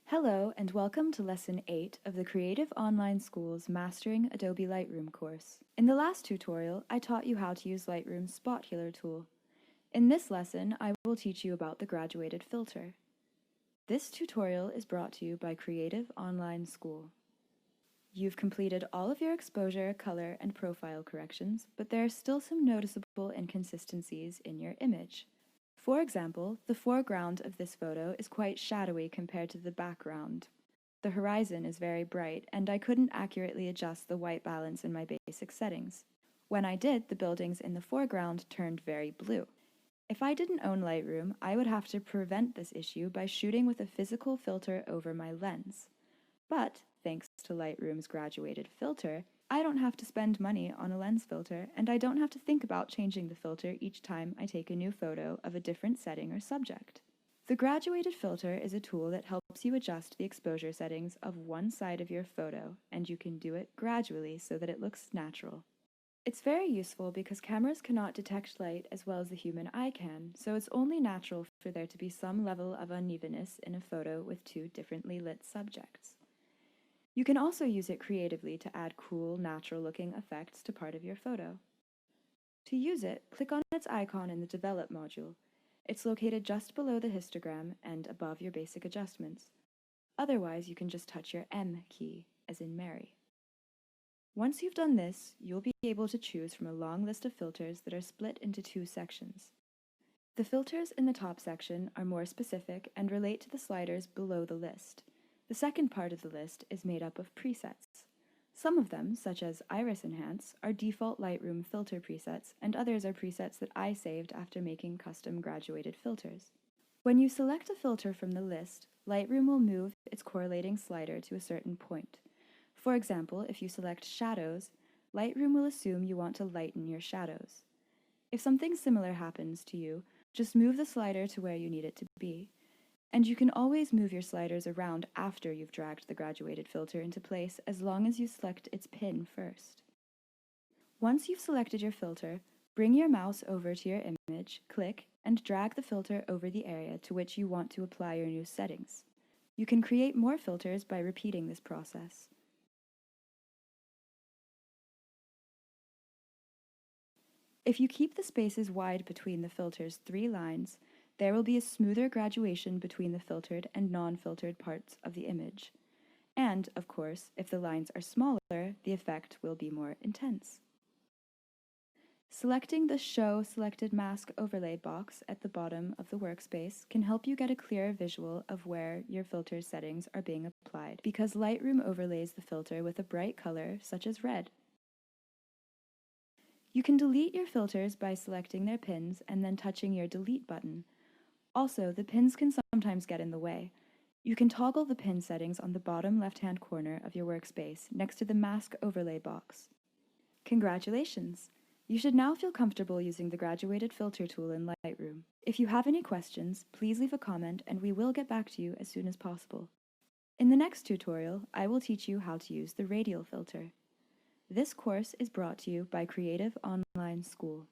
Hello and welcome to Lesson 8 of the Creative Online School's Mastering Adobe Lightroom course. In the last tutorial, I taught you how to use Lightroom's Spot Healer tool. In this lesson, I will teach you about the graduated filter. This tutorial is brought to you by Creative Online School. You've completed all of your exposure, color, and profile corrections, but there are still some noticeable inconsistencies in your image. For example, the foreground of this photo is quite shadowy compared to the background. The horizon is very bright, and I couldn't accurately adjust the white balance in my basic settings. When I did, the buildings in the foreground turned very blue. If I didn't own Lightroom, I would have to prevent this issue by shooting with a physical filter over my lens. But, thanks to Lightroom's graduated filter, I don't have to spend money on a lens filter, and I don't have to think about changing the filter each time I take a new photo of a different setting or subject. The graduated filter is a tool that helps you adjust the exposure settings of one side of your photo, and you can do it gradually so that it looks natural. It's very useful because cameras cannot detect light as well as the human eye can, so it's only natural for there to be some level of unevenness in a photo with two differently lit subjects. You can also use it creatively to add cool, natural-looking effects to part of your photo. To use it, click on its icon in the Develop module. It's located just below the histogram and above your basic adjustments. Otherwise, you can just touch your M key, as in Mary. Once you've done this, you'll be able to choose from a long list of filters that are split into two sections. The filters in the top section are more specific and relate to the sliders below the list. The second part of the list is made up of presets. Some of them, such as Iris Enhance, are default Lightroom filter presets, and others are presets that I saved after making custom graduated filters. When you select a filter from the list, Lightroom will move its correlating slider to a certain point. For example, if you select Shadows, Lightroom will assume you want to lighten your shadows. If something similar happens to you, just move the slider to where you need it to be. And you can always move your sliders around after you've dragged the graduated filter into place as long as you select its pin first. Once you've selected your filter, bring your mouse over to your image, click, and drag the filter over the area to which you want to apply your new settings. You can create more filters by repeating this process. If you keep the spaces wide between the filter's three lines, there will be a smoother graduation between the filtered and non-filtered parts of the image. And, of course, if the lines are smaller, the effect will be more intense. Selecting the Show Selected Mask Overlay box at the bottom of the workspace can help you get a clear visual of where your filter settings are being applied, because Lightroom overlays the filter with a bright color such as red. You can delete your filters by selecting their pins and then touching your Delete button. Also, the pins can sometimes get in the way. You can toggle the pin settings on the bottom left-hand corner of your workspace next to the Mask Overlay box. Congratulations! You should now feel comfortable using the graduated filter tool in Lightroom. If you have any questions, please leave a comment and we will get back to you as soon as possible. In the next tutorial, I will teach you how to use the radial filter. This course is brought to you by Creative Online School.